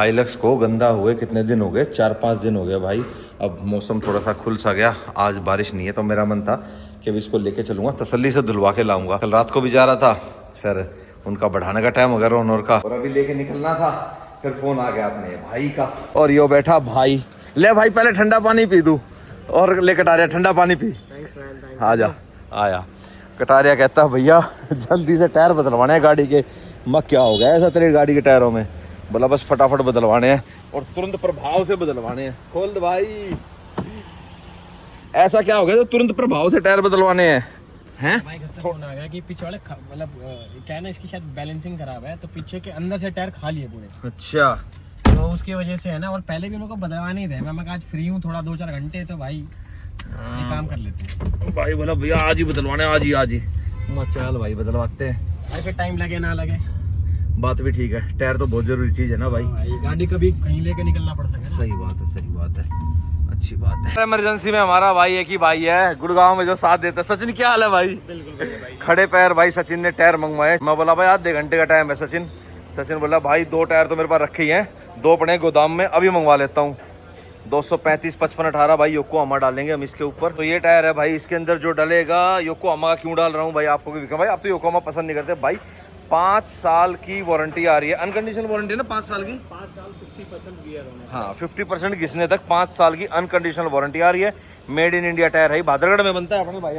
Hilux को गंदा हुए कितने दिन हो गए, 4-5 दिन हो गए भाई। अब मौसम थोड़ा सा खुल सा गया, आज बारिश नहीं है, तो मेरा मन था कि अब इसको लेके चलूँगा, तसल्ली से धुलवा के लाऊंगा। कल रात को भी जा रहा था, फिर उनका बढ़ाने का टाइम हो गया ओनर का, और अभी लेके निकलना था, फिर फोन आ गया अपने भाई का। और यो बैठा भाई, ले भाई पहले ठंडा पानी पी तू, और ले कटारिया ठंडा पानी पी। आ जा, आया कटारिया कहता भैया जल्दी से टायर बदलवाने हैं गाड़ी के। मैं क्या हो गया ऐसा तेरी गाड़ी के टायरों में? बोला बस फटाफट बदलवाने हैं और तुरंत प्रभाव से बदलवाने हैं। खोल दे भाई, ऐसा क्या हो गया जो तुरंत प्रभाव से टायर बदलवाने हैं? भाई घर से फोन आ गया कि पीछे वाले मतलब क्या है ना, इसकी शायद बैलेंसिंग खराब है, तो पीछे के अंदर से टायर खाली है पूरे। अच्छा, तो उसकी वजह से है ना, और पहले भी मेरे को बदलवाने ही थे। मैं आज फ्री हूँ थोड़ा 2-4 घंटे, तो भाई ये काम कर लेते हैं। भाई बोला भैया आज ही बदलवाने, आज ही। चल भाई बदलवाते हैं भाई फिर टाइम लगे ना लगे, बात भी ठीक है। टायर तो बहुत जरूरी चीज है ना भाई, गाड़ी कभी कहीं लेके निकलना पड़ सके। सही बात है, सही बात है, अच्छी बात है। इमरजेंसी में हमारा भाई एक ही भाई है गुड़गांव में जो साथ देता है। सचिन क्या हाल है भाई? बिल्कुल भाई। खड़े पैर भाई सचिन ने टायर मंगवाए। मैं बोला भाई आधे घंटे का टाइम है सचिन बोला भाई 2 टायर तो मेरे पास रखे ही हैं, 2 पड़े गोदाम में, अभी मंगवा लेता हूँ। 235 55 18 भाई योकोहामा डालेंगे हम इसके ऊपर। तो ये टायर है भाई, इसके अंदर जो डलेगा। योकोहामा का क्यों डाल रहा हूँ भाई आपको भी भाई, आप तो योकोहामा पसंद नहीं करते भाई। 5 साल की वारंटी आ रही है, अनकंडीशनल वारंटी है ना 5 साल की। 5 साल 50% गियर होने, हाँ 50% घिसने तक 5 साल की अनकंडीशनल वारंटी आ रही है। मेड इन इंडिया टायर है, भादरगढ़ में बनता है अपने भाई।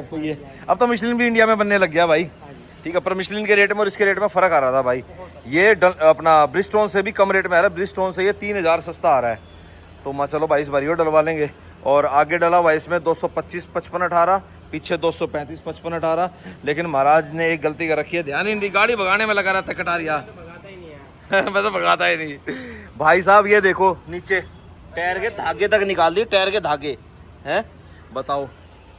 अब तो मिशलिन भी इंडिया में बनने लग गया भाई, ठीक है। पर मिशलिन के रेट में और इसके रेट में फ़र्क आ रहा था भाई। ये अपना ब्रिजस्टोन से भी कम रेट में आ रहा है, ब्रिजस्टोन से ये 3000 सस्ता आ रहा है। तो मैं चलो भाई इस बार ये डलवा लेंगे। और आगे डला हुआ इसमें 225 55 18, पीछे 235 55 18। लेकिन महाराज ने एक गलती कर रखी है, ध्यान ही नहीं दी, गाड़ी भगाने में लगा रहता है कटारिया। मैं तो भगाता ही नहीं भाई साहब। ये देखो नीचे टायर के धागे तक निकाल दिए, टायर के धागे हैं। बताओ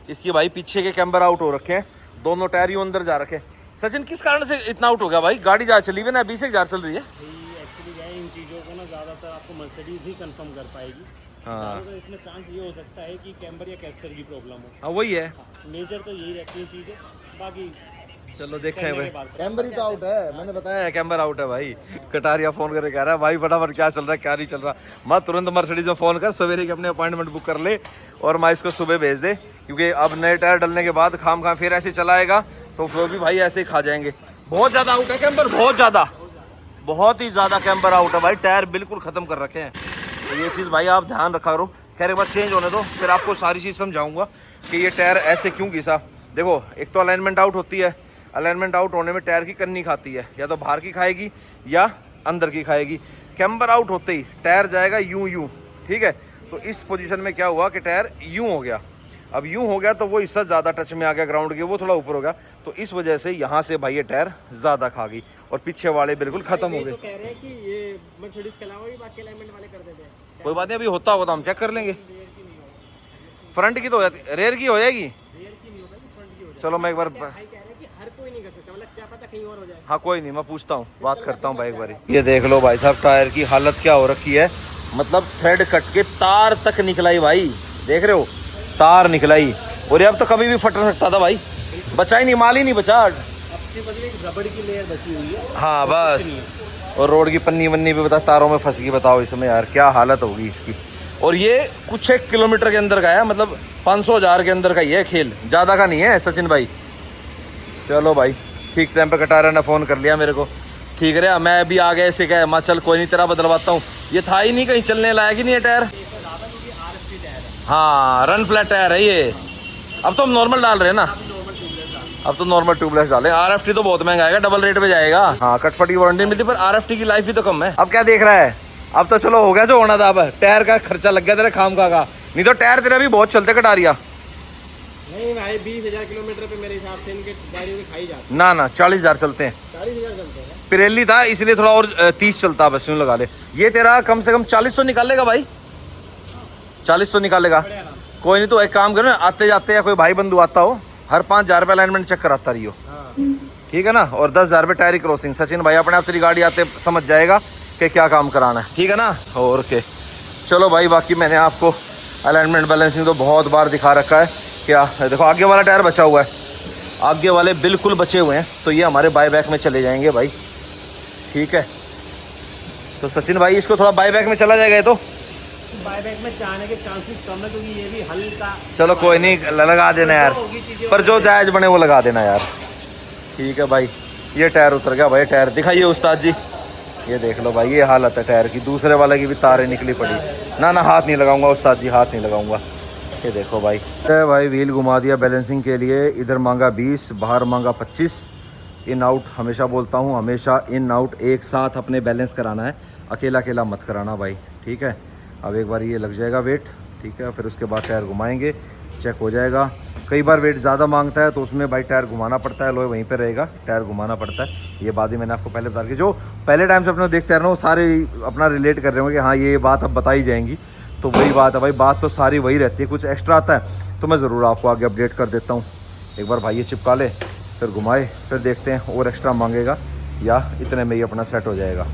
इसकी भाई पीछे के कैम्बर आउट हो रखे हैं, दोनों टायर यूं अंदर जा रखे हैं। सचिन किस कारण से इतना आउट हो गया भाई? गाड़ी ज़्यादा चली हुई ना, 20,000 चल रही है। एक्चुअली क्या है, इन चीज़ों को ना ज़्यादातर आपको मर्सिडीज ही कंफर्म कर पाएगी। हाँ तो इसमें चांस ये हो सकता है कि कैम्बर या कैस्टर की प्रॉब्लम हो। हाँ वही है, नेचर तो यही रहती है चीज़ें, बाकी चलो देखें भाई। कैम्बर ही तो आउट है, मैंने बताया कैम्बर आउट है भाई। कटारिया फोन करके कह रहा है भाई फटाफट क्या चल रहा है क्या नहीं चल रहा। मैं तुरंत मर्सिडीज में फ़ोन कर, सवेरे की अपने अपॉइंटमेंट बुक कर ले और मैं इसको सुबह भेज दे, क्योंकि अब नए टायर डलने के बाद खाम फिर ऐसे चलाएगा तो वो भी भाई ऐसे ही खा जाएंगे। बहुत ज़्यादा आउट है कैम्बर, बहुत ही ज़्यादा कैम्बर आउट है भाई। टायर बिल्कुल ख़त्म कर रखे हैं, तो ये चीज़ भाई आप ध्यान रखा करो। खैर एक बार चेंज होने दो, फिर आपको सारी चीज़ समझाऊंगा कि ये टायर ऐसे क्यों घिसा। देखो एक तो अलाइनमेंट आउट होती है, अलाइनमेंट आउट होने में टायर की कन्नी खाती है, या तो बाहर की खाएगी या अंदर की खाएगी। कैम्बर आउट होते ही टायर जाएगा यूं, ठीक है। तो इस पोजीशन में क्या हुआ कि टायर यूं हो गया। अब यूं हो गया तो वो हिस्सा ज़्यादा टच में आ गया ग्राउंड के, वो थोड़ा ऊपर हो गया, तो इस वजह से यहाँ से भाई ये टायर ज़्यादा खा गई और पीछे वाले बिल्कुल ख़त्म हो गए। तो कह रहे हैं कि ये मर्सिडीज के अलावा भी बाकी अलाइनमेंट वाले कर देते हैं। कोई बात नहीं, अभी होता होगा तो हम चेक कर लेंगे। फ्रंट की तो हो जाती, रेयर की हो जाएगी। चलो मैं एक बार, हर कोई नहीं कर सकता, मतलब क्या पता कहीं और हो जाए। हाँ कोई नहीं, मैं पूछता हूँ, बात करता हूँ भाई एक बार। ये देख लो भाई साहब टायर की हालत क्या हो रखी है, मतलब थ्रेड कट के तार तक निकलाई भाई, देख रहे हो तार निकलाई। और ये अब तो कभी भी फट सकता था भाई, बचा ही नहीं, माल ही नहीं बचा। रबड़ की लेयर बची हुई है, हाँ बस। और रोड की पन्नी वन्नी भी बता तारों में फंस गई। बताओ इसमें यार क्या हालत होगी इसकी। और ये कुछ 1 किलोमीटर के अंदर का है, मतलब 500,000 के अंदर का ही है खेल, ज़्यादा का नहीं है सचिन भाई। चलो भाई ठीक टाइम पे कटारिया ने फ़ोन कर लिया मेरे को, ठीक रहा। मैं अभी आ गया इसे क्या, मैं चल कोई नहीं तेरा बदलवाता हूँ। ये था ही नहीं, कहीं चलने लायक ही नहीं है टायर। हाँ रन फ्लैट टायर है ये। अब तो हम नॉर्मल डाल रहे हैं ना, अब तो नॉर्मल ट्यूबलेस डालें। RFT तो बहुत महंगा आएगा, डबल रेट पे जाएगा। हाँ कटफटी वारंटी मिलती, पर RFT की लाइफ भी तो कम है। अब क्या देख रहा है, अब तो चलो हो गया जो होना था। अब टायर का खर्चा लग गया तेरे खाम का, नहीं तो टायर तेरा भी बहुत चलते कटारिया। नहीं भाई 20,000 किलोमीटर पे मेरे हिसाब से इनके गाड़ियों में खाई जाती। ना 40,000 चलते हैं। 40,000 चलते हैं। पिरेली था इसलिए थोड़ा और 30 चलता, बस यूँ लगा ले। ये तेरा कम से कम 40 तो निकालेगा भाई, 40 तो निकालेगा। कोई नहीं, तो एक काम करो ना, आते जाते या कोई भाई बंधु आता हो, हर 5,000 रुपये अलाइनमेंट चेक कराता रहियो, ठीक है ना। और 10,000 रुपये टायर क्रॉसिंग। सचिन भाई अपने आप तेरी गाड़ी आते समझ जाएगा कि क्या काम कराना है, ठीक है ना। और के चलो भाई, बाकी मैंने आपको अलाइनमेंट बैलेंसिंग तो बहुत बार दिखा रखा है। क्या देखो आगे वाला टायर बचा हुआ है, आगे वाले बिल्कुल बचे हुए हैं, तो ये हमारे बाय बैक में चले जाएंगे भाई, ठीक है। तो सचिन भाई इसको थोड़ा बाईबैक में चला जाएगा ये तो बाईबैक में जाने के चांसेस कम है क्योंकि ये भी हल्का। चलो कोई नहीं, लगा देना यार, पर जो जायज बने वो लगा देना यार। ठीक है भाई, ये टायर उतर गया भाई। टायर दिखाइए उस्ताद जी, ये देख लो भाई, ये हालत है टायर की। दूसरे वाले की भी तारें निकली पड़ी। ना ना हाथ नहीं लगाऊंगा उस्ताद जी, हाथ नहीं लगाऊंगा। ये देखो भाई, भाई व्हील घुमा दिया बैलेंसिंग के लिए। इधर मांगा 20, बाहर मांगा 25। इन आउट हमेशा बोलता हूँ, हमेशा इन आउट एक साथ अपने बैलेंस कराना है, अकेला अकेला मत कराना भाई। ठीक है, अब एक बार ये लग जाएगा वेट, ठीक है, फिर उसके बाद टायर घुमाएंगे, चेक हो जाएगा। कई बार वेट ज़्यादा मांगता है तो उसमें भाई टायर घुमाना पड़ता है, लोहे वहीं पे रहेगा, टायर घुमाना पड़ता है। ये बात ही मैंने आपको पहले बता दी। जो पहले टाइम से अपने देखते हैं ना, वो सारे अपना रिलेट कर रहे होंगे कि हाँ ये बात अब बताई जाएंगी। तो वही बात है भाई, बात तो सारी वही रहती है। कुछ एक्स्ट्रा आता है तो मैं ज़रूर आपको आगे अपडेट कर देता हूँ। एक बार भाई ये चिपका ले, फिर घुमाए, फिर देखते हैं और एक्स्ट्रा मांगेगा या इतने में ही अपना सेट हो जाएगा।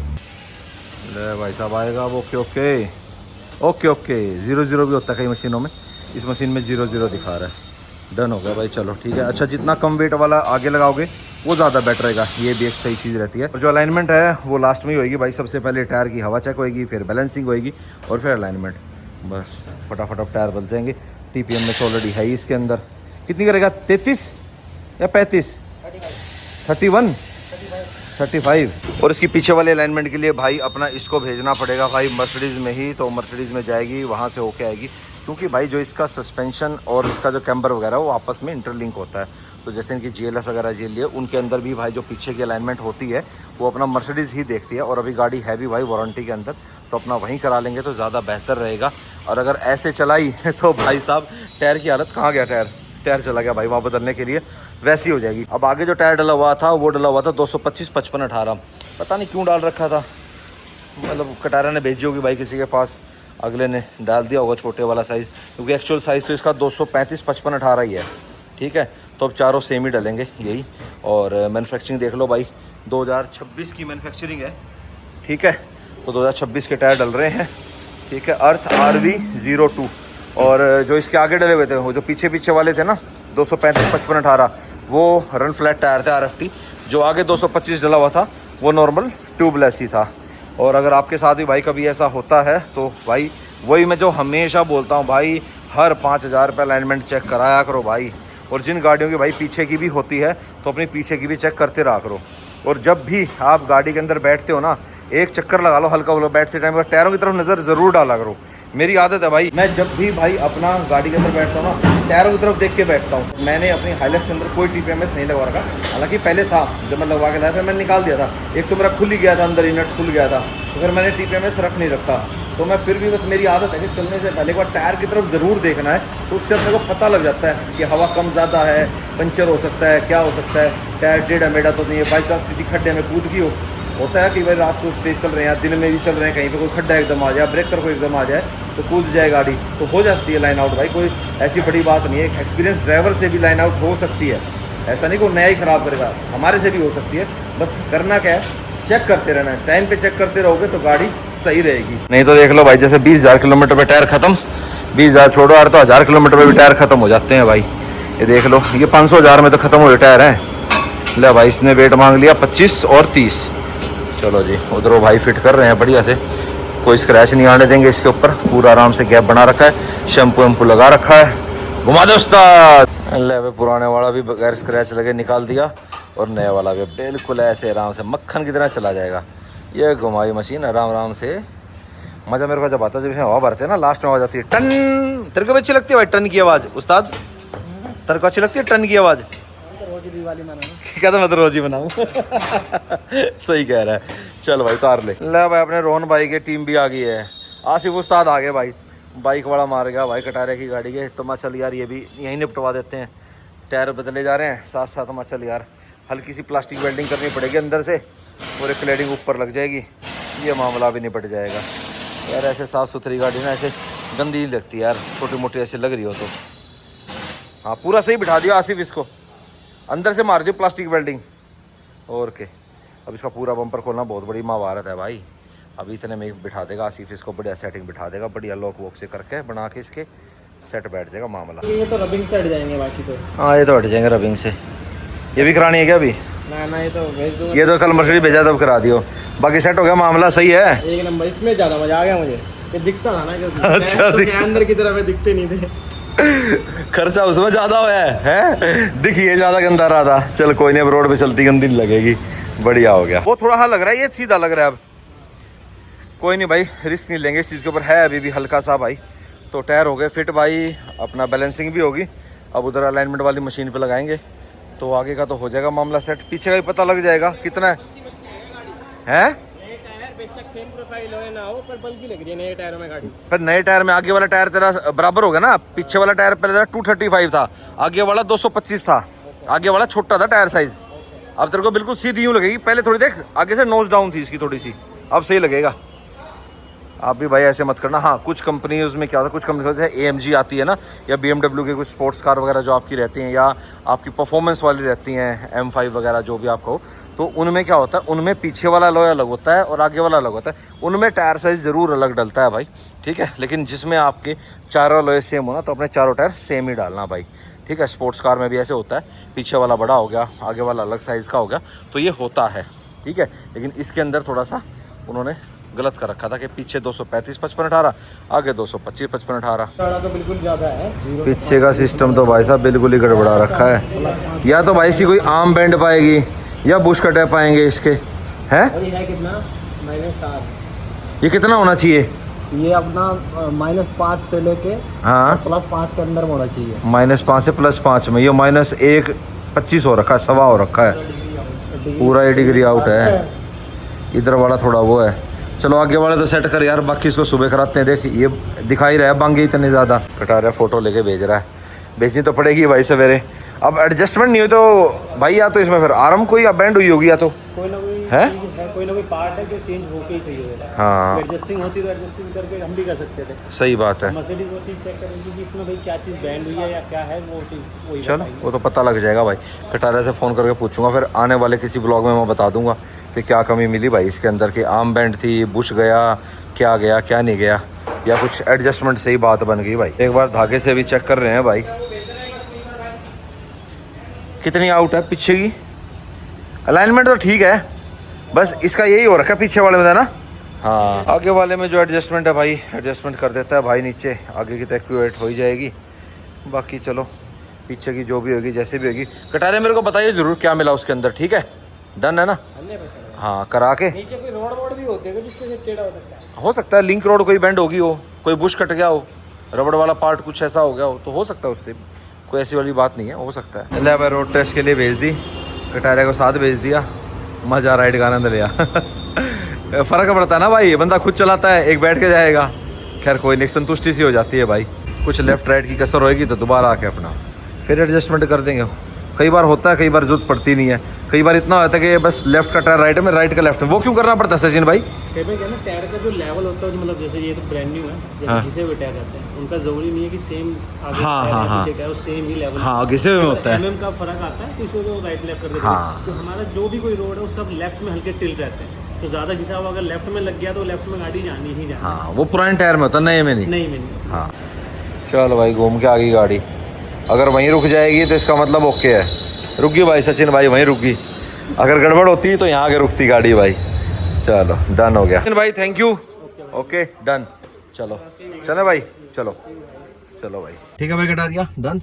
ले भाई साहब आएगा वो। ओके ओके ओके ओके, 0-0 भी होता है कई मशीनों में, इस मशीन में 0-0 दिखा रहा है। डन हो गया भाई, चलो ठीक है। अच्छा, जितना कम वेट वाला आगे लगाओगे वो ज़्यादा बेटर रहेगा, ये भी एक सही चीज़ रहती है। और जो अलाइनमेंट है वो लास्ट में ही होगी भाई। सबसे पहले टायर की हवा चेक होएगी, फिर बैलेंसिंग होएगी और फिर अलाइनमेंट। बस फटाफट अब टायर बदल देंगे। TPM में ऑलरेडी है ही इसके अंदर। कितनी करेगा, 33 या 35? 31 35। और इसकी पीछे वाले अलाइनमेंट के लिए भाई अपना इसको भेजना पड़ेगा भाई मर्सिडीज़ में ही, तो मर्सिडीज़ में जाएगी, वहाँ से होके आएगी। क्योंकि भाई जो इसका सस्पेंशन और इसका जो कैम्बर वगैरह वो आपस में इंटरलिंक होता है। तो जैसे इनकी GLS वगैरह लिए उनके अंदर भी भाई जो पीछे की अलाइनमेंट होती है वो अपना मर्सिडीज़ ही देखती है। और अभी गाड़ी है भी भाई वारंटी के अंदर, तो अपना वहीं करा लेंगे तो ज़्यादा बेहतर रहेगा। और अगर ऐसे चलाई तो भाई साहब टायर की हालत, कहाँ गया टायर चला गया भाई वहाँ बदलने के लिए, वैसी हो जाएगी। अब आगे जो टायर डला हुआ था वो डला हुआ था 225 55 18, पता नहीं क्यों डाल रखा था, मतलब कटारा ने भेजी होगी भाई किसी के पास, अगले ने डाल दिया होगा छोटे वाला साइज़, क्योंकि एक्चुअल साइज़ तो इसका 235 55 18 ही है। ठीक है, तो अब चारों सेम ही डलेंगे यही। और मैन्युफैक्चरिंग देख लो भाई, 2026 की मैन्युफैक्चरिंग है। ठीक है, तो 2026 के टायर डल रहे हैं। ठीक है, अर्थ RV02। और जो इसके आगे डले हुए थे, वो जो पीछे वाले थे ना 235 55 18, वो रन फ्लैट टायर थे RFT। जो आगे 225 डला हुआ था वो नॉर्मल ट्यूबलेस ही था। और अगर आपके साथ भी भाई कभी ऐसा होता है तो भाई वही मैं जो हमेशा बोलता हूँ भाई, हर 5000 रुपये अलाइनमेंट चेक कराया करो भाई। और जिन गाड़ियों की भाई पीछे की भी होती है तो अपनी पीछे की भी चेक करते रहा करो। और जब भी आप गाड़ी के अंदर बैठते हो ना, एक चक्कर लगा लो हल्का बोलो, बैठते टाइम टायरों की तरफ नज़र ज़रूर डाला करो। मेरी आदत है भाई, मैं जब भी भाई अपना गाड़ी के अंदर बैठता हूँ ना, टायरों की तरफ देख के बैठता हूँ। मैंने अपनी हाइलेक्स के अंदर कोई TPMS नहीं लगवा रखा, हालांकि पहले था, जब मैं लगवा के लाया था मैंने निकाल दिया था। एक तो मेरा खुल ही गया था, अंदर ही नट खुल गया था, तो फिर मैंने TPMS रख नहीं रखा। तो मैं फिर भी बस मेरी आदत है कि चलने से पहले एक बार टायर की तरफ ज़रूर देखना है, तो उससे अपने को पता लग जाता है कि हवा कम ज़्यादा है, पंचर हो सकता है, क्या हो सकता है, टायर टेढ़ा मेढ़ा तो नहीं है, बाई चांस किसी खड्डे में कूद गई हो। होता है कि भाई रात को तेज चल रहे हैं, दिन में भी चल रहे हैं, कहीं पे कोई खड्डा एकदम आ जाए, ब्रेकर को एकदम आ जाए तो कूद जाए गाड़ी, तो हो जाती है लाइन आउट भाई। कोई ऐसी बड़ी बात नहीं है, एक्सपीरियंस ड्राइवर से भी लाइन आउट हो सकती है। ऐसा नहीं कोई नया ही ख़राब करेगा, हमारे से भी हो सकती है। बस करना क्या है, चेक करते रहना है। टाइम पे चेक करते रहोगे तो गाड़ी सही रहेगी। नहीं तो देख लो भाई, जैसे 20,000 किलोमीटर पे टायर खत्म, 20,000 छोड़ो यार, तो 1000 किलोमीटर पे भी टायर खत्म हो जाते हैं भाई। ये देख लो, ये 500,000 में तो खत्म हुए टायर हैं। ले भाई, इसने वेट मांग लिया 25 और 30। चलो जी, उधर वो भाई फिट कर रहे हैं बढ़िया से, कोई स्क्रैच नहीं आने देंगे इसके ऊपर। पूरा आराम से गैप बना रखा है, शैम्पू वैम्पू लगा रखा है। घुमा दो उस्ताद। ले भाई, पुराने वाला भी बगैर स्क्रैच लगे निकाल दिया, और नया वाला भी बिल्कुल ऐसे आराम से मक्खन की तरह चला जाएगा। ये घुमाई मशीन आराम से। मज़ा मेरे को जब आता है जब इसमें हवा भरते हैं ना, लास्ट में आवाज़ आती है टन। तेरे को भी अच्छी लगती है भाई टन की आवाज़ उस्ताद? तेरे को अच्छी लगती है टन की आवाज़? क्या तो मैं तो रोज ही बनाऊँ। सही कह रहा है। चल भाई उतार ले भाई, अपने रोहन भाई की टीम भी आ गई है। आसिफ उस्ताद आ गए भाई, बाइक वाला मार गया भाई कटारे की गाड़ी के। तो मैं चल यार ये भी यहीं निपटवा देते हैं, टायर बदले जा रहे हैं साथ साथ। मैं चल यार हल्की सी प्लास्टिक वेल्डिंग करनी पड़ेगी अंदर से, और एक क्लैडिंग ऊपर लग जाएगी, ये मामला भी निपट जाएगा यार। ऐसे साफ़ सुथरी गाड़ी ना ऐसे गंदी नहीं लगती यार, छोटी मोटी ऐसे लग रही हो तो। हाँ पूरा सही बिठा दिया आसिफ, इसको अंदर से मार दियो प्लास्टिक वेल्डिंग और के। अब इसका पूरा बम्पर खोलना बहुत बड़ी महाभारत है भाई। अभी इतने में बिठा देगा आसिफ इसको, बढ़िया सेटिंग बिठा देगा, बढ़िया लॉक वॉक से करके बना के इसके सेट बैठ जाएगा मामला। ये तो रबिंग से हट जाएंगे बाकी तो। हाँ ये तो हट जाएंगे रबिंग से। ये भी करानी है क्या अभी? ना ये तो भेज दूंगा। ये तो कल मर्सिडीज भेजा तब करा दियो, बाकी सेट हो गया मामला, सही है। एक नंबर, इसमें ज़्यादा मजा आ गया मुझे, ये दिखता था ना क्योंकि अच्छा, तो क्या अंदर की तरफ है, दिखते नहीं थे। खर्चा उसमें ज्यादा हुआ है? दिखिए ज्यादा गंदा रहा था। चल कोई नहीं, अब रोड पे चलती गंदी नहीं लगेगी, बढ़िया हो गया। वो थोड़ा हाँ लग रहा है, ये सीधा लग रहा है। अब कोई नहीं भाई, रिस्क नहीं लेंगे इस चीज़ के ऊपर, है अभी भी हल्का सा भाई। तो टायर हो गए फिट भाई, अपना बैलेंसिंग भी होगी। अब उधर अलाइनमेंट वाली मशीन पे लगाएंगे तो आगे का तो हो जाएगा मामला सेट। पीछे का भी पता लग जाएगा कितना है। बेशक सेम प्रोफाइल हो ना हो, पर बल्कि लग रही है नए टायरों में गाड़ी। पर नए टायर में आगे वाला टायर तेरा बराबर होगा ना, पीछे वाला टायर पहले 235 था, आगे वाला 225 था। आगे वाला छोटा था टायर साइज, अब तेरे को बिल्कुल सीधी यूं लगेगी। पहले थोड़ी देख आगे से नोज डाउन थी इसकी थोड़ी सी, अब सही लगेगा। आप भी भाई ऐसे मत करना। हाँ कुछ कंपनी उसमें क्या होता है, कुछ कंपनी जैसे AMG आती है ना, या BMW के कुछ स्पोर्ट्स कार वगैरह जो आपकी रहती हैं, या आपकी परफॉर्मेंस वाली रहती हैं M5 वगैरह जो भी आप कहो, तो उनमें क्या होता है, उनमें पीछे वाला अलॉय अलग होता है और आगे वाला अलग होता है। उनमें टायर साइज़ ज़रूर अलग डलता है भाई, ठीक है। लेकिन जिसमें आपके चारों अलॉय सेम हो ना, तो अपने चारों टायर सेम ही डालना भाई, ठीक है। स्पोर्ट्स कार में भी ऐसे होता है, पीछे वाला बड़ा हो गया, आगे वाला अलग साइज़ का हो गया, तो ये होता है, ठीक है। लेकिन इसके अंदर थोड़ा सा उन्होंने गलत कर रखा था कि पीछे 235 55 18, आगे 225 55 18। तो बिल्कुल ज़्यादा है, पीछे का सिस्टम तो भाई साहब बिल्कुल ही गड़बड़ा रखा है। या तो भाई सी कोई आर्म बैंड पाएगी या बुश कटे पाएंगे इसके, हैं? और ये है कितना, -7। ये कितना होना चाहिए? ये अपना -5 से लेके हाँ +5 के अंदर होना चाहिए। -5 से +5 में, ये -1 25 हो रखा है, 1.25 हो रखा है, पूरा 1 डिग्री आउट है। इधर वाला थोड़ा वो है। चलो आगे वाले तो सेट कर यार, बाकी इसको सुबह कराते हैं। देख ये दिखा ही रहा है बांगे इतने ज़्यादा। कटा रहा है, फ़ोटो लेके भेज रहा है, बेचनी तो पड़ेगी भाई सवेरे। अब एडजस्टमेंट नहीं हुई तो भाई, या तो इसमें फिर आर्म कोई बैंड हुई होगी, या तो कोई ना कोई है? चीज़ है, कोई ना कोई पार्ट है जो चेंज होके ही सही होगा। हाँ एडजस्टिंग होती तो एडजस्टिंग करके हम भी कर सकते थे। सही बात है। मर्सिडीज वो चीज़ चेक करेंगी कि इसमें भाई क्या चीज़ बैंड हुई है या क्या है, वो चीज़ वही चलो बताएंगे। वो तो पता लग जाएगा भाई। कटारे से फ़ोन करके पूछूंगा, फिर आने वाले किसी व्लॉग में मैं बता दूंगा कि क्या कमी मिली भाई इसके अंदर, की आर्म बैंड थी, बुश गया, क्या गया क्या नहीं गया, या कुछ एडजस्टमेंट से ही बात बन गई भाई। एक बार धागे से भी चेक कर रहे हैं भाई, कितनी आउट है पीछे की। अलाइनमेंट तो ठीक है, बस इसका यही हो रखा है पीछे वाले में था ना। हाँ आगे वाले में जो एडजस्टमेंट है भाई, एडजस्टमेंट कर देता है भाई नीचे, आगे की तो एक्यूरेट हो ही जाएगी। बाकी चलो पीछे की जो भी होगी जैसे भी होगी। कटारे मेरे को बताइए ज़रूर क्या मिला उसके अंदर, ठीक है? डन है ना? 100%। हाँ करा के। नीचे कोई रोड वोड भी होते हैं जिससे टेढ़ा हो सकता है? हो सकता है लिंक रोड कोई बैंड होगी हो, कोई बुश कट गया हो, रबड़ वाला पार्ट कुछ ऐसा हो गया हो, तो हो सकता है उससे, कोई ऐसी वाली बात नहीं है, हो सकता है। ले भाई रोड टेस्ट के लिए भेज दी, कटारे को साथ भेज दिया, मज़ा राइड का आनंद लिया। फ़र्क पड़ता है ना भाई, बंदा खुद चलाता है, एक बैठ के जाएगा, खैर कोई नहीं, संतुष्टि सी हो जाती है भाई। कुछ लेफ़्ट राइट की कसर होएगी तो दोबारा आके अपना फिर एडजस्टमेंट कर देंगे। कई बार होता है, कई बार जरूरत पड़ती नहीं है। कई बार इतना होता है कि बस लेफ्ट का टायर राइट में, राइट का लेफ्ट में, वो क्यों करना पड़ता है सचिन भाई? कई बार क्या है ना, टायर का जो लेवल होता है, मतलब जैसे ये तो ब्रांड न्यू है, जैसे हाँ। घिसे हुए टायर रहते हैं, उनका जरूरी नहीं है कि सेम आगे हाँ, टायर हाँ, का हाँ। पीछे का है, वो सेम ही लेवल। हाँ घिसे हुए में होता है। mm का फर्क आता है, तो इसमें जो राइट लेफ्ट कर देते हाँ। हैं, तो हमारा जो भी कोई रोड है वो सब लेफ्ट में हल्के टिल्ट रहते हैं, तो ज़्यादा घिसा हुआ अगर लेफ्ट में लग गया तो लेफ्ट में गाड़ी जानी ही जानी। हाँ वो पुराने टायर में होता है, नए में नहीं। नहीं में नहीं। हाँ चलो भाई घूम के आ गई गाड़ी। अगर वहीं रुक जाएगी तो इसका मतलब ओके है, रुक गई भाई सचिन भाई, वहीं रुक गई। अगर गड़बड़ होती तो यहाँ आके रुकती गाड़ी भाई। चलो डन हो गया भाई, थैंक यू। ओके डन, चलो चले भाई, चलो चलो भाई, ठीक है भाई कटा दिया, डन।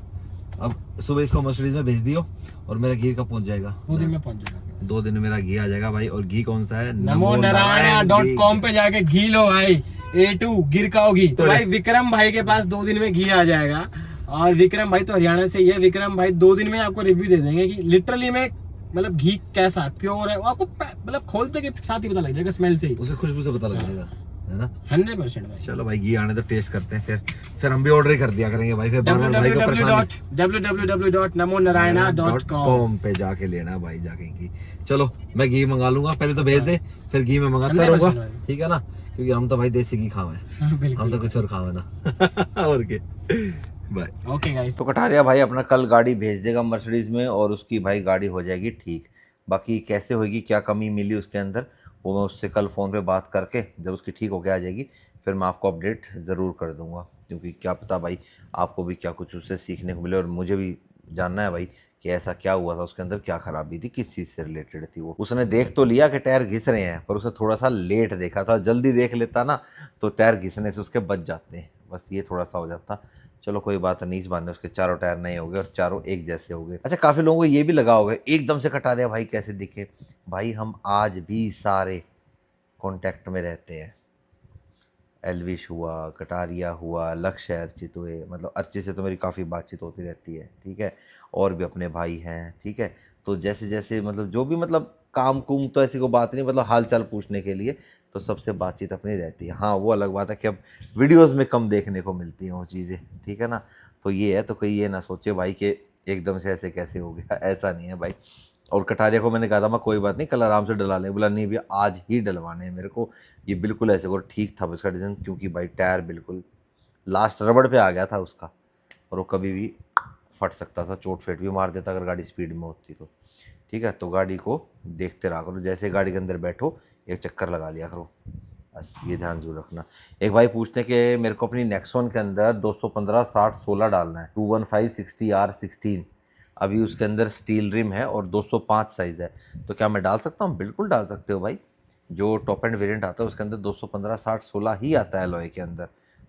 अब सुबह इसको मर्सिडीज में भेज दियो और मेरा घी कब पहुंच जाएगा? 2 दिन में पहुंच जाएगा। 2 दिन में मेरा घी आ जाएगा भाई। और घी कौन सा है? NamoNarayana.com पे जाके घी लो भाई, A2 गिर का घी। तो भाई विक्रम भाई के पास 2 दिन में घी आ जाएगा, और विक्रम भाई तो हरियाणा से ही है। विक्रम भाई 2 दिन में आपको रिव्यू दे देंगे कि लिटरली में मतलब घी कैसा है, प्योर है, आपको मतलब खोलते के साथ ही पता लग जाएगा, स्मेल से ही, उसे खुशबू से पता लग जाएगा, है ना? 100% भाई। चलो भाई घी आने तो टेस्ट करते हैं, फिर हम भी ऑर्डर ही कर दिया करेंगे भाई, फिर बार-बार भाई को परेशानी। www.namonarayana.com पे जाके लेना भाई, जाके घी। चलो मैं घी मंगा लूंगा, पहले तो भेज दे, फिर घी में मंगाता 100% रहूंगा, भाई। ठीक है ना? क्योंकि हम तो भाई देसी घी खावे, हम तो कुछ और खावे ना। और क्या, बाय। ओके गाइस, तो कटारिया भाई अपना कल गाड़ी भेज देगा मर्सिडीज में, और उसकी भाई गाड़ी हो जाएगी ठीक। बाकी कैसे होगी, क्या कमी मिली उसके अंदर, वो मैं उससे कल फ़ोन पे बात करके जब उसकी ठीक होके आ जाएगी फिर मैं आपको अपडेट ज़रूर कर दूंगा। क्योंकि क्या पता भाई आपको भी क्या कुछ उससे सीखने को मिले, और मुझे भी जानना है भाई कि ऐसा क्या हुआ था उसके अंदर, क्या खराबी थी, किस चीज़ से रिलेटेड थी वो। उसने देख तो लिया कि टायर घिस रहे हैं, पर उसने थोड़ा सा लेट देखा था। जल्दी देख लेता ना तो टायर घिसने से उसके बच जाते हैं, बस ये थोड़ा सा हो जाता। चलो कोई बात नहीं, इस बहाने उसके चारों टायर नए हो गए और चारों एक जैसे हो गए। अच्छा, काफ़ी लोगों को ये भी लगा होगा एकदम से कटारिया भाई कैसे दिखे। भाई हम आज भी सारे कॉन्टैक्ट में रहते हैं। एलविश हुआ, कटारिया हुआ, लक्ष्य, अर्चित हुए, मतलब अर्चित से तो मेरी काफ़ी बातचीत होती रहती है, ठीक है। और भी अपने भाई हैं, ठीक है। तो जैसे जैसे मतलब जो भी मतलब काम कुम तो ऐसी कोई बात नहीं, मतलब हाल चाल पूछने के लिए तो सबसे बातचीत अपनी रहती है। हाँ, वो अलग बात है कि अब वीडियोज़ में कम देखने को मिलती हैं वो चीज़ें, ठीक है ना। तो ये है, तो कोई ये ना सोचे भाई कि एकदम से ऐसे कैसे हो गया, ऐसा नहीं है भाई। और कटारिया को मैंने कहा था मैं कोई बात नहीं कल आराम से डला लें, बोला नहीं भैया आज ही डलवाने हैं मेरे को। ये बिल्कुल ऐसे और ठीक था उसका डिसीजन, क्योंकि भाई टायर बिल्कुल लास्ट रबड़ पे आ गया था उसका, और वो कभी भी फट सकता था, चोट फेट भी मार देता अगर गाड़ी स्पीड में होती तो, ठीक है। तो गाड़ी को देखते रहा करो, जैसे गाड़ी के अंदर बैठो एक चक्कर लगा लिया करो, बस ये ध्यान जरूर रखना। एक भाई पूछते हैं कि मेरे को अपनी नेक्सॉन के अंदर 215 60 16 डालना है, 215 60 R16, अभी उसके अंदर स्टील रिम है और 205 साइज़ है, तो क्या मैं डाल सकता हूँ? बिल्कुल डाल सकते हो भाई। जो टॉप एंड वेरिएंट आता है उसके अंदर 215 60 16 ही आता है एलॉय के अंदर,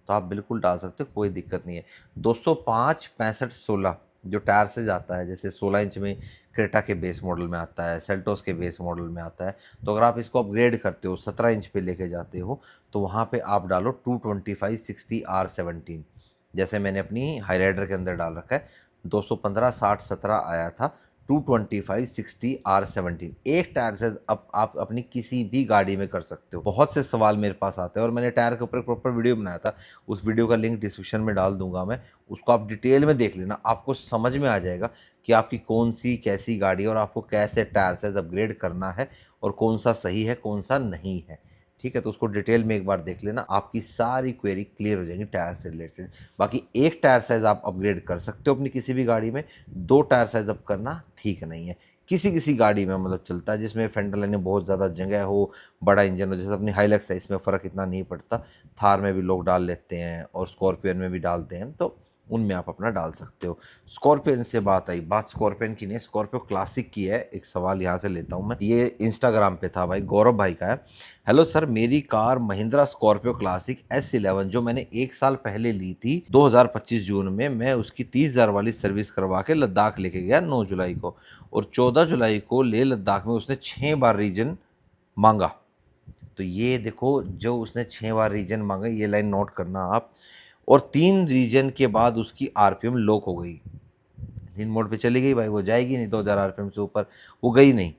तो आप बिल्कुल डाल सकते हो, कोई दिक्कत नहीं है। 205 65 16 जो टायर से जाता है, जैसे 16 इंच में क्रेटा के बेस मॉडल में आता है, सेल्टोस के बेस मॉडल में आता है, तो अगर आप इसको अपग्रेड करते हो 17 इंच पे लेके जाते हो तो वहाँ पे आप डालो 225 60 R17, जैसे मैंने अपनी हाईराइडर के अंदर डाल रखा है 215 60 17 आया था, 225 60 R17 एक टायर से अब आप अपनी किसी भी गाड़ी में कर सकते हो। बहुत से सवाल मेरे पास आते हैं और मैंने टायर के ऊपर प्रॉपर वीडियो बनाया था, उस वीडियो का लिंक डिस्क्रिप्शन में डाल दूंगा मैं, उसको आप डिटेल में देख लेना, आपको समझ में आ जाएगा कि आपकी कौन सी कैसी गाड़ी है और आपको कैसे टायर साइज अपग्रेड करना है और कौन सा सही है कौन सा नहीं है, ठीक है। तो उसको डिटेल में एक बार देख लेना, आपकी सारी क्वेरी क्लियर हो जाएंगी टायर से रिलेटेड। बाकी एक टायर साइज आप अपग्रेड कर सकते हो अपनी किसी भी गाड़ी में, दो टायर साइज अप करना ठीक नहीं है। किसी किसी गाड़ी में मतलब चलता है जिसमें फेंडर लाइन में बहुत ज़्यादा जगह हो, बड़ा इंजन हो, जैसे अपनी हाइलक्स है इसमें फ़र्क इतना नहीं पड़ता, थार में भी लोग डाल लेते हैं और स्कॉर्पियन में भी डालते हैं, तो उनमें आप अपना डाल सकते हो। स्कॉर्पियन से बात आई, बात स्कॉर्पियन की नहीं, स्कॉर्पियो क्लासिक की है। एक सवाल यहाँ से लेता हूँ मैं, ये इंस्टाग्राम पे था भाई, गौरव भाई का है। हेलो सर, मेरी car Mahindra Scorpio classic S11 जो मैंने एक साल पहले ली थी 2025 जून में, मैं उसकी 30,000 वाली सर्विस करवा के लद्दाख लेके गया 9 जुलाई को, और 14 जुलाई को लेह लद्दाख में उसने 6 बार रीजन मांगा। तो ये देखो, जो उसने 6 बार रीजन मांगा, ये लाइन नोट करना आप, और 3 रीजन के बाद उसकी आरपीएम लॉक हो गई, इन मोड पे चली गई भाई, वो जाएगी नहीं 2000 आरपीएम से ऊपर, वो गई नहीं।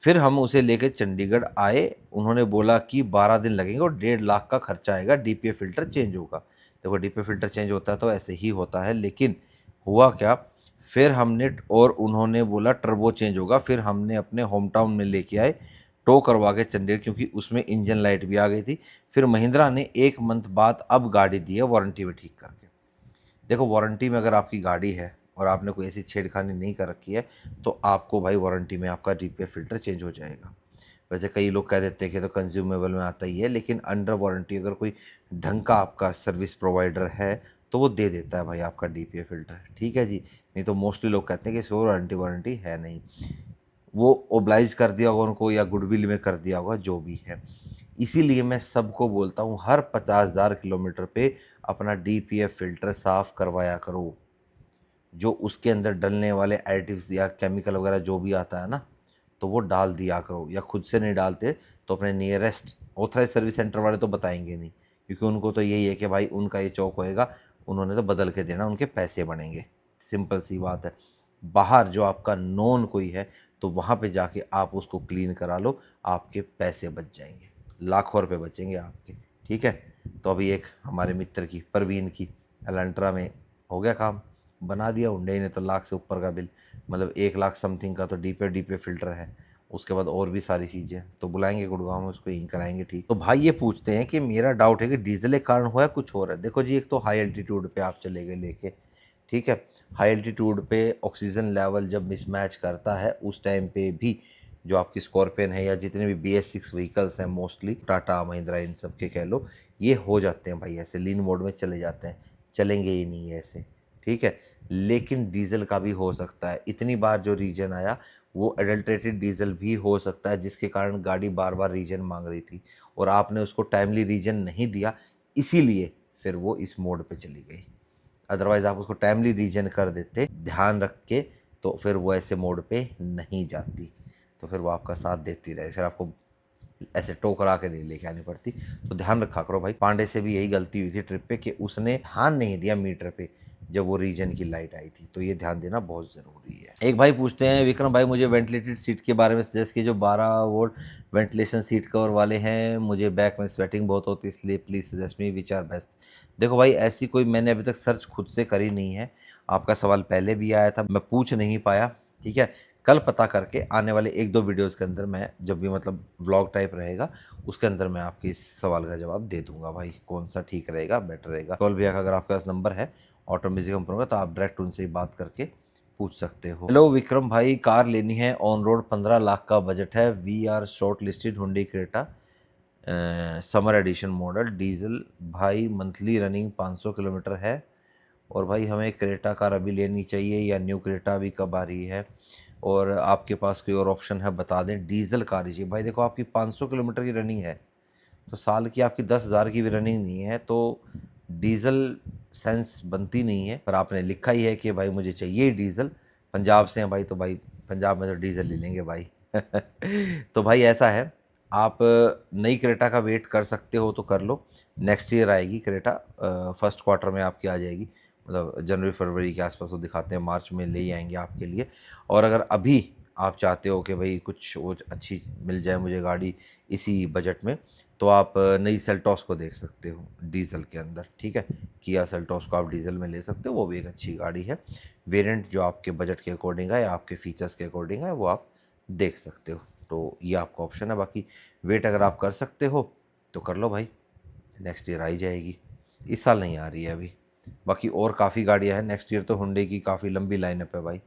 फिर हम उसे लेकर चंडीगढ़ आए, उन्होंने बोला कि 12 दिन लगेंगे और 1.5 लाख का खर्चा आएगा, डीपीए फिल्टर चेंज होगा। देखो डीपीए फिल्टर चेंज होता है तो ऐसे ही होता है, लेकिन हुआ क्या, फिर हमने, और उन्होंने बोला टर्बो चेंज होगा, फिर हमने अपने होम टाउन में लेके आए टो करवा के चंडीगढ़, क्योंकि उसमें इंजन लाइट भी आ गई थी। फिर महिंद्रा ने 1 मंथ बाद अब गाड़ी दी है वारंटी में ठीक करके। देखो वारंटी में अगर आपकी गाड़ी है और आपने कोई ऐसी छेड़खानी नहीं कर रखी है तो आपको भाई वारंटी में आपका डीपीए फिल्टर चेंज हो जाएगा। वैसे कई लोग कह देते हैं कि तो कंज्यूमेबल में आता ही है, लेकिन अंडर वारंटी अगर कोई ढंग का आपका सर्विस प्रोवाइडर है तो वो दे देता है भाई आपका डीपीए फिल्टर, ठीक है जी। नहीं तो मोस्टली लोग कहते हैं कि इसको वारंटी वारंटी है नहीं, वो ओब्लाइज कर दिया होगा उनको या गुडविल में कर दिया होगा, जो भी है। इसीलिए मैं सबको बोलता हूँ हर 50,000 किलोमीटर पे अपना डीपीए फिल्टर साफ़ करवाया करो। जो उसके अंदर डलने वाले एडिटिव्स या केमिकल वगैरह जो भी आता है ना, तो वो डाल दिया करो, या खुद से नहीं डालते तो अपने नियरेस्ट ऑथराइज सर्विस सेंटर वाले तो बताएंगे नहीं, क्योंकि उनको तो यही है कि भाई उनका ये चौक होएगा, उन्होंने तो बदल के देना, उनके पैसे बनेंगे, सिंपल सी बात है। बाहर जो आपका नॉन कोई है तो वहाँ पे जाके आप उसको क्लीन करा लो, आपके पैसे बच जाएंगे, लाखों रुपए बचेंगे आपके, ठीक है। तो अभी एक हमारे मित्र की, परवीन की, एलेंट्रा में हो गया काम, बना दिया हुंडई ने तो लाख से ऊपर का बिल, मतलब 1 लाख समथिंग का तो डीपे फिल्टर है, उसके बाद और भी सारी चीज़ें, तो बुलाएंगे गुड़गांव में, उसको यहीं कराएंगे ठीक। तो भाई ये पूछते हैं कि मेरा डाउट है कि डीजल के कारण हुआ है कुछ हो रहा है। देखो जी, एक तो हाई एल्टीट्यूड पे आप चले गए लेके, ठीक है, हाई एल्टीट्यूड पे ऑक्सीजन लेवल जब मिसमैच करता है उस टाइम पे भी जो आपकी स्कॉर्पियन है या जितने भी BS6 व्हीकल्स हैं, मोस्टली टाटा महिंद्रा इन सब के कह लो, ये हो जाते हैं भाई, ऐसे लीन मोड में चले जाते हैं, चलेंगे ही नहीं ऐसे, ठीक है। लेकिन डीजल का भी हो सकता है। इतनी बार जो रीजन आया वो एडल्ट्रेटेड डीजल भी हो सकता है, जिसके कारण गाड़ी बार बार रीजन मांग रही थी और आपने उसको टाइमली रीजन नहीं दिया, इसीलिए फिर वो इस मोड पे चली गई। अदरवाइज़ आप उसको टाइमली रीजन कर देते ध्यान रख के, तो फिर वो ऐसे मोड पे नहीं जाती, तो फिर वो आपका साथ देती रहे, फिर आपको ऐसे टोकरा के नहीं लेके आनी पड़ती। तो ध्यान रखा करो भाई। पांडे से भी यही गलती हुई थी ट्रिप पे कि उसने ध्यान नहीं दिया मीटर पे जब वो रीजन की लाइट आई थी, तो ये ध्यान देना बहुत ज़रूरी है। एक भाई पूछते हैं, विक्रम भाई मुझे वेंटिलेटेड सीट के बारे में सजेस्ट कीजिए, जो 12 वोल्ट वेंटिलेशन सीट कवर वाले हैं, मुझे बैक में स्वेटिंग बहुत होती है, इसलिए please suggest me which are best. देखो भाई, ऐसी कोई मैंने अभी तक सर्च खुद से करी नहीं है। आपका सवाल पहले भी आया था, मैं पूछ नहीं पाया, ठीक है। कल पता करके आने वाले 1-2 वीडियोस के अंदर मैं, जब भी मतलब व्लॉग टाइप रहेगा, उसके अंदर मैं आपके इस सवाल का जवाब दे दूंगा भाई, कौन सा ठीक रहेगा, बेटर रहेगा। कॉल भैया का अगर आपके पास नंबर है ऑटो म्यूजिक कंपनी का, तो आप डायरेक्ट उनसे ही बात करके पूछ सकते हो। हेलो विक्रम भाई, कार लेनी है ऑन रोड, 15 लाख का बजट है, we are shortlisted, Hyundai Creta summer edition model, diesel भाई, मंथली रनिंग 500 किलोमीटर है, और भाई हमें क्रेटा कार अभी लेनी चाहिए या न्यू क्रेटा अभी कब आ रही है, और आपके पास कोई और ऑप्शन है बता दें, डीजल कार ही चाहिए। भाई देखो, आपकी 500 किलोमीटर की रनिंग है, तो साल की आपकी 10,000 की भी रनिंग नहीं है, तो डीजल सेंस बनती नहीं है। पर आपने लिखा ही है कि भाई मुझे चाहिए डीजल, पंजाब से हैं भाई, तो भाई पंजाब में तो डीजल ले लेंगे भाई। तो भाई ऐसा है, आप नई क्रेटा का वेट कर सकते हो तो कर लो, नेक्स्ट ईयर आएगी क्रेटा, फर्स्ट क्वार्टर में आपकी आ जाएगी, मतलब जनवरी फरवरी के आसपास वो दिखाते हैं, मार्च में ले आएंगे आपके लिए। और अगर अभी आप चाहते हो कि भाई कुछ वो अच्छी मिल जाए मुझे गाड़ी इसी बजट में, तो आप नई सेल्टॉस को देख सकते हो डीजल के अंदर, ठीक है। किया सेल्टॉस को आप डीजल में ले सकते हो, वो भी एक अच्छी गाड़ी है। वेरिएंट जो आपके बजट के अकॉर्डिंग है या आपके फीचर्स के अकॉर्डिंग है, वो आप देख सकते हो, तो ये आपका ऑप्शन है। बाकी वेट अगर आप कर सकते हो तो कर लो भाई, नेक्स्ट ईयर आ ही जाएगी, इस साल नहीं आ रही है अभी। बाकी और काफ़ी गाड़ियाँ हैं नेक्स्ट ईयर, तो हुंडई की काफ़ी लंबी लाइनअप है भाई,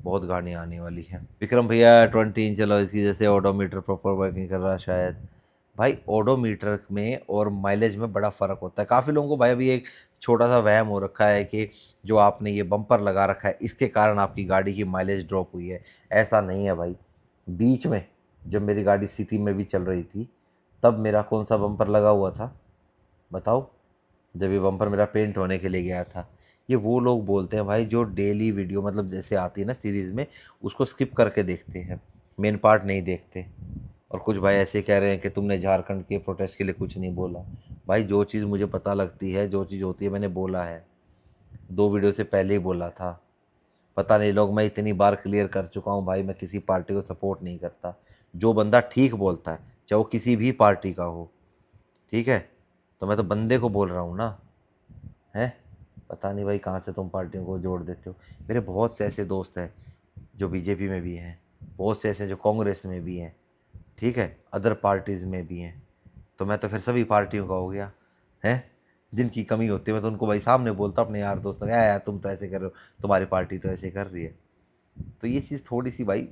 बहुत गाड़ियाँ आने वाली हैं। विक्रम भैया 20 इंच चलो, इसकी जैसे ओडोमीटर प्रॉपर वर्किंग कर रहा है शायद। भाई ओडोमीटर में और माइलेज में बड़ा फ़र्क होता है। काफ़ी लोगों को भाई अभी एक छोटा सा वहम हो रखा है कि जो आपने ये बम्पर लगा रखा है इसके कारण आपकी गाड़ी की माइलेज ड्रॉप हुई है। ऐसा नहीं है भाई। बीच में जब मेरी गाड़ी सिटी में भी चल रही थी, तब मेरा कौन सा बम्पर लगा हुआ था बताओ, जब ये बम्पर मेरा पेंट होने के लिए गया था। ये वो लोग बोलते हैं भाई जो डेली वीडियो मतलब जैसे आती है ना सीरीज़ में, उसको स्किप करके देखते हैं, मेन पार्ट नहीं देखते। और कुछ भाई ऐसे कह रहे हैं कि तुमने झारखंड के प्रोटेस्ट के लिए कुछ नहीं बोला। भाई जो चीज़ मुझे पता लगती है, जो चीज़ होती है, मैंने बोला है, 2 वीडियो से पहले ही बोला था। पता नहीं लोग, मैं इतनी बार क्लियर कर चुका हूँ भाई, मैं किसी पार्टी को सपोर्ट नहीं करता। जो बंदा ठीक बोलता है, चाहे वो किसी भी पार्टी का हो, ठीक है, तो मैं तो बंदे को बोल रहा हूँ ना, हैं। पता नहीं भाई कहाँ से तुम पार्टियों को जोड़ देते हो। मेरे बहुत से ऐसे दोस्त हैं जो बीजेपी में भी हैं, बहुत से ऐसे जो कांग्रेस में भी हैं, ठीक है, अदर पार्टीज़ में भी हैं। तो मैं तो फिर सभी पार्टियों का हो गया, हैं। जिनकी कमी होती है मैं तो उनको भाई सामने बोलता अपने यार दोस्तों, क्या यार तुम तो ऐसे कर रहे हो, तुम्हारी पार्टी तो ऐसे कर रही है। तो ये चीज़ थोड़ी सी भाई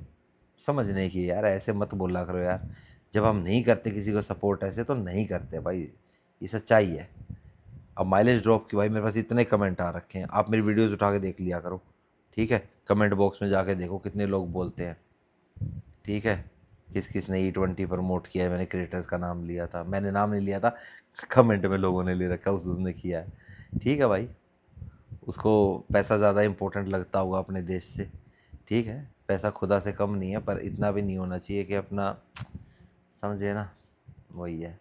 समझने की है यार, ऐसे मत बोला करो यार। जब हम नहीं करते किसी को सपोर्ट ऐसे, तो नहीं करते भाई, ये सच्चाई है। अब माइलेज ड्रॉप की भाई मेरे पास इतने कमेंट आ रखे हैं, आप मेरी वीडियोस उठा के देख लिया करो, ठीक है। कमेंट बॉक्स में जाके देखो कितने लोग बोलते हैं, ठीक है। किस किस ने E20 प्रमोट किया है, मैंने क्रिएटर्स का नाम लिया था, मैंने नाम नहीं लिया था, कमेंट में लोगों ने ले रखा उसने किया है, ठीक है भाई। उसको पैसा ज़्यादा इम्पोर्टेंट लगता होगा अपने देश से, ठीक है। पैसा खुदा से कम नहीं है, पर इतना भी नहीं होना चाहिए कि अपना, समझे ना, वही है।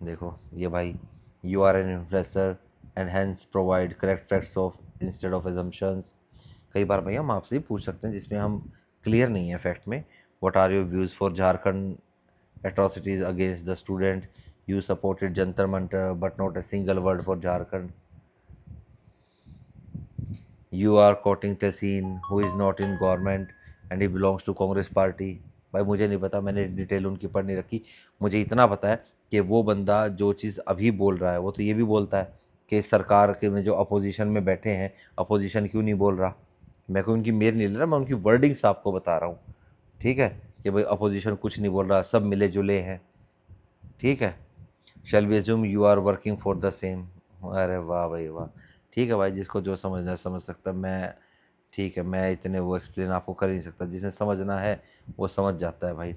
देखो ये भाई, you are an influencer and hence provide correct facts of instead of assumptions. कई बार भाई हम आपसे ही पूछ सकते हैं जिसमें हम क्लियर नहीं है फैक्ट में। What are your views for Jharkhand atrocities against the student? You supported Jantar Mantar but not a single word for Jharkhand. You are quoting Tehseen who is not in government and he belongs to Congress party. भाई मुझे नहीं पता, मैंने detail उनकी पढ़ नहीं रखी। मुझे इतना पता है कि वो बंदा जो चीज़ अभी बोल रहा है, वो तो ये भी बोलता है कि सरकार के में जो अपोजिशन में बैठे हैं, अपोजिशन क्यों नहीं बोल रहा। मैं कोई उनकी मेर नहीं ले रहा, मैं उनकी वर्डिंग्स आपको बता रहा हूँ, ठीक है, कि भाई अपोजिशन कुछ नहीं बोल रहा, सब मिले जुले हैं, ठीक है। Shall we assume you are working for the same. अरे वाह भाई वाह, ठीक है भाई, जिसको जो समझना है समझ सकता है। मैं ठीक है, मैं इतने वो एक्सप्लेन आपको कर ही नहीं सकता, जिसे समझना है वो समझ जाता है भाई।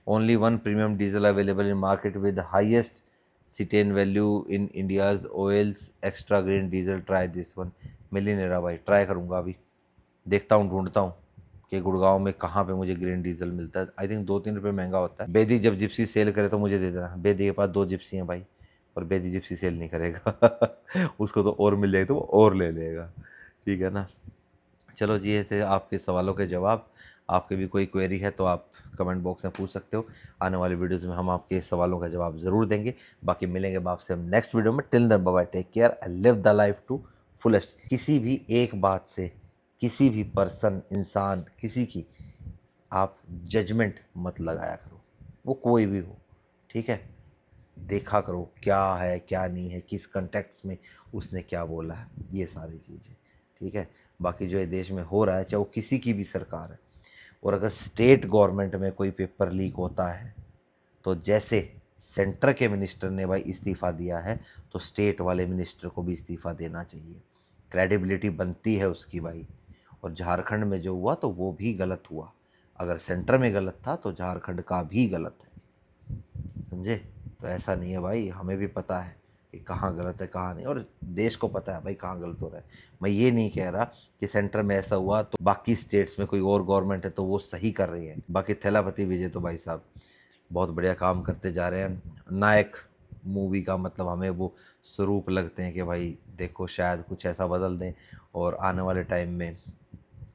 Only one premium diesel available in market with highest cetane value in India's oils extra green diesel, try this one. मिल ही नहीं रहा भाई, ट्राई करूँगा अभी, देखता हूँ, ढूंढता हूँ कि गुड़गांव में कहाँ पे मुझे ग्रीन डीजल मिलता है। आई थिंक 2-3 रुपये महंगा होता है। बेदी जब जिप्सी सेल करे तो मुझे दे देना। बेदी के पास 2 जिप्सी हैं भाई, और बेदी जिप्सी सेल नहीं करेगा उसको तो और मिल जाएगी तो वो और ले लेगा, ठीक है ना। चलो जी, ये थे आपके सवालों के जवाब। आपके भी कोई क्वेरी है तो आप कमेंट बॉक्स में पूछ सकते हो। आने वाले वीडियोस में हम आपके सवालों का जवाब ज़रूर देंगे। बाकी मिलेंगे आपसे हम नेक्स्ट वीडियो में। Till then bye bye, take care and live the life to fullest. किसी भी एक बात से, किसी भी पर्सन, इंसान, किसी की आप जजमेंट मत लगाया करो, वो कोई भी हो, ठीक है। देखा करो क्या है क्या नहीं है, किस कंटेक्स्ट में उसने क्या बोला है, ये सारी चीज़ें, ठीक है। बाकी जो ये देश में हो रहा है, चाहे वो किसी की भी सरकार है, और अगर स्टेट गवर्नमेंट में कोई पेपर लीक होता है तो जैसे सेंटर के मिनिस्टर ने भाई इस्तीफ़ा दिया है, तो स्टेट वाले मिनिस्टर को भी इस्तीफ़ा देना चाहिए। क्रेडिबिलिटी बनती है उसकी भाई। और झारखंड में जो हुआ तो वो भी गलत हुआ। अगर सेंटर में गलत था तो झारखंड का भी गलत है, समझे। तो ऐसा नहीं है भाई, हमें भी पता है कि कहाँ गलत है कहाँ नहीं, और देश को पता है भाई कहाँ गलत हो रहा है। मैं ये नहीं कह रहा कि सेंटर में ऐसा हुआ तो बाकी स्टेट्स में कोई और गवर्नमेंट है तो वो सही कर रही है। बाकी थैलापति विजय तो भाई साहब बहुत बढ़िया काम करते जा रहे हैं। नायक मूवी का मतलब हमें वो स्वरूप लगते हैं कि भाई देखो शायद कुछ ऐसा बदल दें और आने वाले टाइम में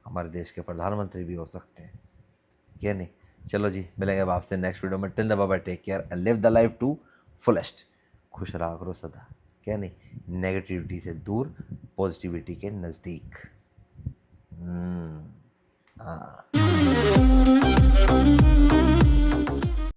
हमारे देश के प्रधानमंत्री भी हो सकते हैं, क्या नहीं। चलो जी, मिलेंगे अब आपसे नेक्स्ट वीडियो में। Till the bye, take care and live the life to fullest. खुश रहा करो सदा, क्या नहीं, नेगेटिविटी से दूर, पॉजिटिविटी के नज़दीक। हाँ।